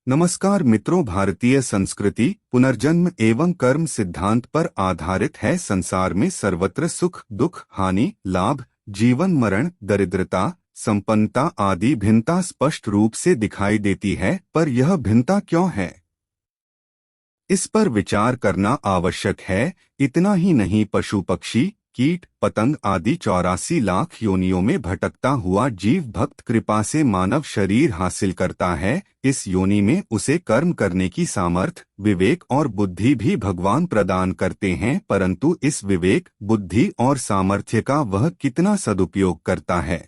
नमस्कार मित्रों, भारतीय संस्कृति पुनर्जन्म एवं कर्म सिद्धांत पर आधारित है। संसार में सर्वत्र सुख दुख, हानि लाभ, जीवन मरण, दरिद्रता संपन्नता आदि भिन्नता स्पष्ट रूप से दिखाई देती है, पर यह भिन्नता क्यों है, इस पर विचार करना आवश्यक है। इतना ही नहीं, पशु पक्षी कीट पतंग आदि 84 लाख योनियों में भटकता हुआ जीव भक्त कृपा से मानव शरीर हासिल करता है। इस योनि में उसे कर्म करने की सामर्थ्य, विवेक और बुद्धि भी भगवान प्रदान करते हैं, परंतु इस विवेक, बुद्धि और सामर्थ्य का वह कितना सदुपयोग करता है,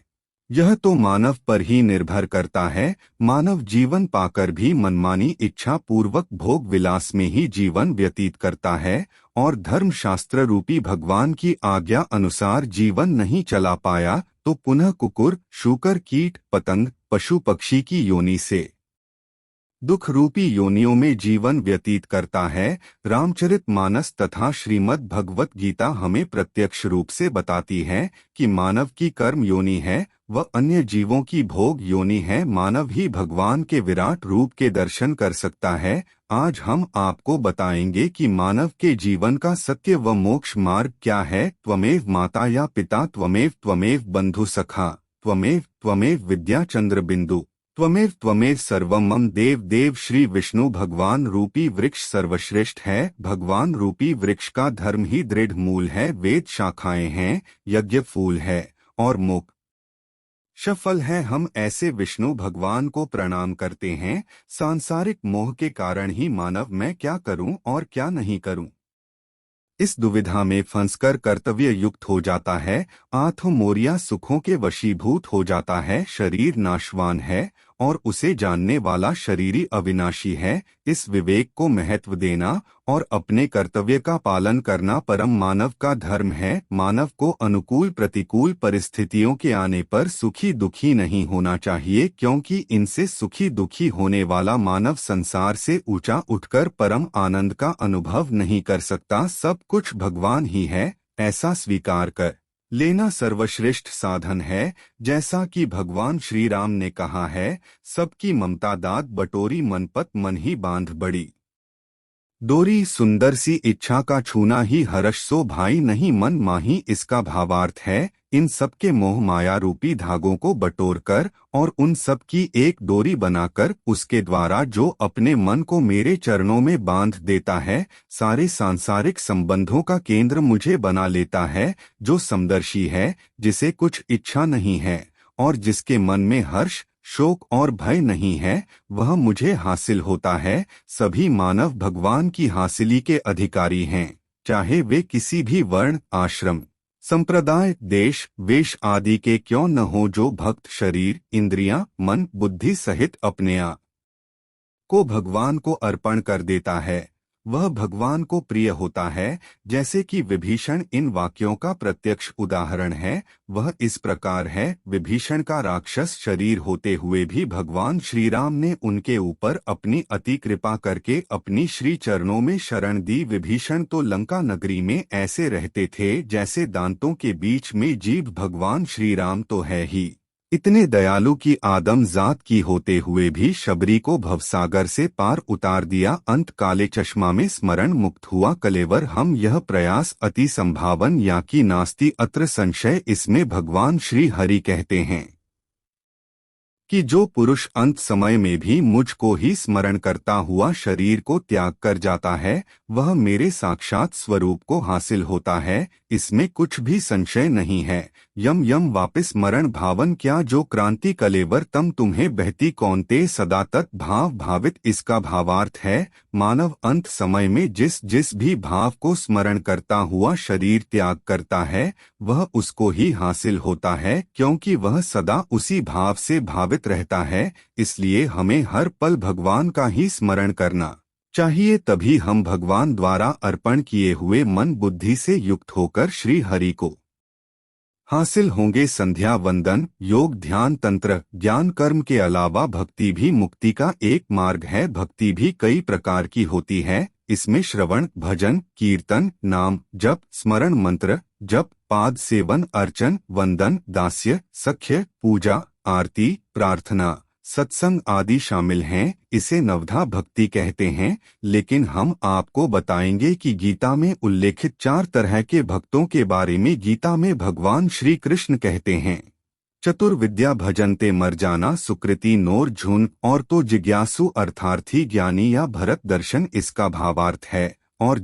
यह तो मानव पर ही निर्भर करता है। मानव जीवन पाकर भी मनमानी इच्छा पूर्वक भोग विलास में ही जीवन व्यतीत करता है और धर्मशास्त्र रूपी भगवान की आज्ञा अनुसार जीवन नहीं चला पाया तो पुनः कुकुर, शूकर, कीट पतंग, पशु पक्षी की योनि से दुख रूपी योनियों में जीवन व्यतीत करता है। रामचरित मानस तथा श्रीमद् भगवत गीता हमें प्रत्यक्ष रूप से बताती है कि मानव की कर्म योनि है, वह अन्य जीवों की भोग योनि है। मानव ही भगवान के विराट रूप के दर्शन कर सकता है। आज हम आपको बताएंगे कि मानव के जीवन का सत्य व मोक्ष मार्ग क्या है। त्वमेव माता या पिता, त्वमेव बंधु सखा, त्वमेव विद्या चंद्र बिंदु, त्वमेव सर्वम मम देव। देव श्री विष्णु भगवान रूपी वृक्ष सर्वश्रेष्ठ है। भगवान रूपी वृक्ष का धर्म ही दृढ़ मूल है, वेद शाखाएं हैं, यज्ञ फूल है और मोक्ष फल है। हम ऐसे विष्णु भगवान को प्रणाम करते हैं। सांसारिक मोह के कारण ही मानव मैं क्या करूं और क्या नहीं करूं, इस दुविधा में फंसकर कर्तव्य युक्त हो जाता है। आत्म मोरिया सुखों के वशीभूत हो जाता है। शरीर नाशवान है और उसे जानने वाला शरीरी अविनाशी है। इस विवेक को महत्व देना और अपने कर्तव्य का पालन करना परम मानव का धर्म है। मानव को अनुकूल प्रतिकूल परिस्थितियों के आने पर सुखी दुखी नहीं होना चाहिए, क्योंकि इनसे सुखी दुखी होने वाला मानव संसार से ऊंचा उठकर परम आनंद का अनुभव नहीं कर सकता। सब कुछ भगवान ही है, ऐसा स्वीकार कर लेना सर्वश्रेष्ठ साधन है। जैसा कि भगवान श्री राम ने कहा है, सबकी ममता दाद बटोरी, मनपत मन ही बांध बड़ी डोरी। सुंदर सी इच्छा का छूना ही हर्ष सो भाई, नहीं मन माही इसका भावार्थ है। इन सबके मोह माया रूपी धागों को बटोरकर और उन सब की एक डोरी बनाकर उसके द्वारा जो अपने मन को मेरे चरणों में बांध देता है, सारे सांसारिक संबंधों का केंद्र मुझे बना लेता है। जो समदर्शी है, जिसे कुछ इच्छा नहीं है और जिसके मन में हर्ष शोक और भय नहीं है, वह मुझे हासिल होता है। सभी मानव भगवान की हासिली के अधिकारी हैं, चाहे वे किसी भी वर्ण, आश्रम, संप्रदाय, देश, वेश आदि के क्यों न हो। जो भक्त शरीर, इंद्रियां, मन, बुद्धि सहित अपने आप को भगवान को अर्पण कर देता है, वह भगवान को प्रिय होता है। जैसे कि विभीषण इन वाक्यों का प्रत्यक्ष उदाहरण है। वह इस प्रकार है। विभीषण का राक्षस शरीर होते हुए भी भगवान श्री राम ने उनके ऊपर अपनी अति कृपा करके अपनी श्री चरणों में शरण दी। विभीषण तो लंका नगरी में ऐसे रहते थे जैसे दांतों के बीच में जीभ। भगवान श्री राम तो है ही इतने दयालु की आदम जात की होते हुए भी शबरी को भवसागर से पार उतार दिया। अंत काले चश्मा में स्मरण मुक्त हुआ कलेवर। हम यह प्रयास अति संभावन या कि नास्ति अत्र संशय, इसमें भगवान श्री हरि कहते हैं कि जो पुरुष अंत समय में भी मुझको ही स्मरण करता हुआ शरीर को त्याग कर जाता है, वह मेरे साक्षात स्वरूप को हासिल होता है। इसमें कुछ भी संशय नहीं है। यम यम वापिस मरण भावन, क्या जो क्रांति कलेवर तम तुम्हें बहती कौनते सदा तत् भाव भावित, इसका भावार्थ है मानव अंत समय में जिस जिस भी भाव को स्मरण करता हुआ शरीर त्याग करता है, वह उसको ही हासिल होता है, क्योंकि वह सदा उसी भाव से भावित रहता है। इसलिए हमें हर पल भगवान का ही स्मरण करना चाहिए, तभी हम भगवान द्वारा अर्पण किए हुए मन बुद्धि से युक्त होकर श्री हरि को हासिल होंगे। संध्या वंदन, योग, ध्यान, तंत्र, ज्ञान, कर्म के अलावा भक्ति भी मुक्ति का एक मार्ग है। भक्ति भी कई प्रकार की होती है। इसमें श्रवण, भजन, कीर्तन, नाम जप, स्मरण, मंत्र जप, पाद सेवन, अर्चन, वंदन, दास्य, सख्य, पूजा, आरती, प्रार्थना, सत्संग आदि शामिल हैं। इसे नवधा भक्ति कहते हैं। लेकिन हम आपको बताएंगे कि गीता में उल्लेखित 4 तरह के भक्तों के बारे में गीता में भगवान श्री कृष्ण कहते हैं। चतुर्विद्या भजन्ते मर्जाना सुकृति नोर झुन और तो जिज्ञासु अर्थार्थी ज्ञानी या भरत दर्शन इसका भावार्थ है। और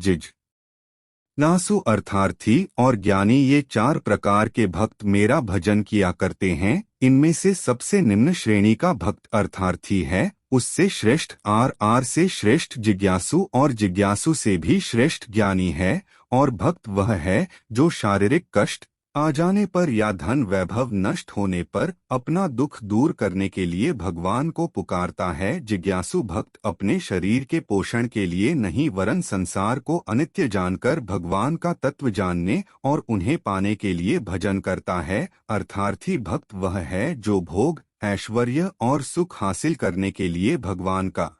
नासु अर्थार्थी और ज्ञानी ये 4 प्रकार के भक्त मेरा भजन किया करते हैं। इनमें से सबसे निम्न श्रेणी का भक्त अर्थार्थी है, उससे श्रेष्ठ आर से श्रेष्ठ जिज्ञासु और जिज्ञासु से भी श्रेष्ठ ज्ञानी है। और भक्त वह है जो शारीरिक कष्ट आ जाने पर या धन वैभव नष्ट होने पर अपना दुख दूर करने के लिए भगवान को पुकारता है। जिज्ञासु भक्त अपने शरीर के पोषण के लिए नहीं वरन संसार को अनित्य जानकर भगवान का तत्व जानने और उन्हें पाने के लिए भजन करता है। अर्थार्थी भक्त वह है जो भोग ऐश्वर्य और सुख हासिल करने के लिए भगवान का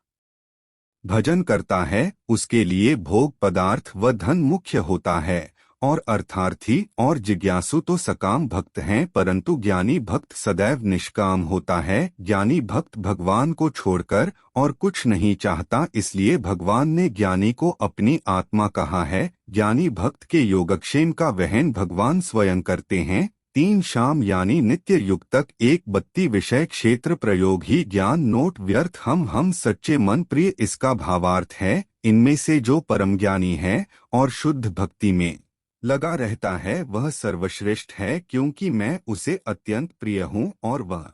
भजन करता है। उसके लिए भोग पदार्थ व धन मुख्य होता है। और अर्थार्थी और जिज्ञासु तो सकाम भक्त हैं, परंतु ज्ञानी भक्त सदैव निष्काम होता है। ज्ञानी भक्त भगवान को छोड़कर और कुछ नहीं चाहता, इसलिए भगवान ने ज्ञानी को अपनी आत्मा कहा है। ज्ञानी भक्त के योगक्षेम का वहन भगवान स्वयं करते हैं। 3 शाम यानी नित्य युग तक 1 विषय क्षेत्र प्रयोग ही ज्ञान नोट व्यर्थ हम सच्चे मन प्रिय इसका भावार्थ है। इनमें से जो परम ज्ञानी है और शुद्ध भक्ति में लगा रहता है वह सर्वश्रेष्ठ है, क्योंकि मैं उसे अत्यंत प्रिय हूँ और वह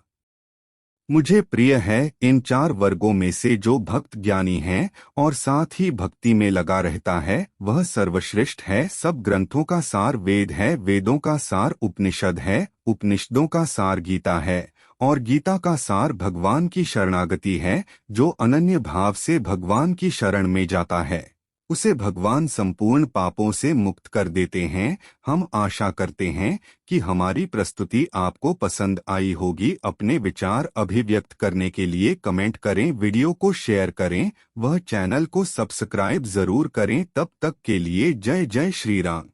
मुझे प्रिय है। इन 4 वर्गों में से जो भक्त ज्ञानी है और साथ ही भक्ति में लगा रहता है वह सर्वश्रेष्ठ है। सब ग्रंथों का सार वेद है, वेदों का सार उपनिषद है, उपनिषदों का सार गीता है और गीता का सार भगवान की शरणागति है। जो अनन्य भाव से भगवान की शरण में जाता है उसे भगवान संपूर्ण पापों से मुक्त कर देते हैं। हम आशा करते हैं कि हमारी प्रस्तुति आपको पसंद आई होगी। अपने विचार अभिव्यक्त करने के लिए कमेंट करें, वीडियो को शेयर करें, वह चैनल को सब्सक्राइब जरूर करें। तब तक के लिए जय जय श्री राम।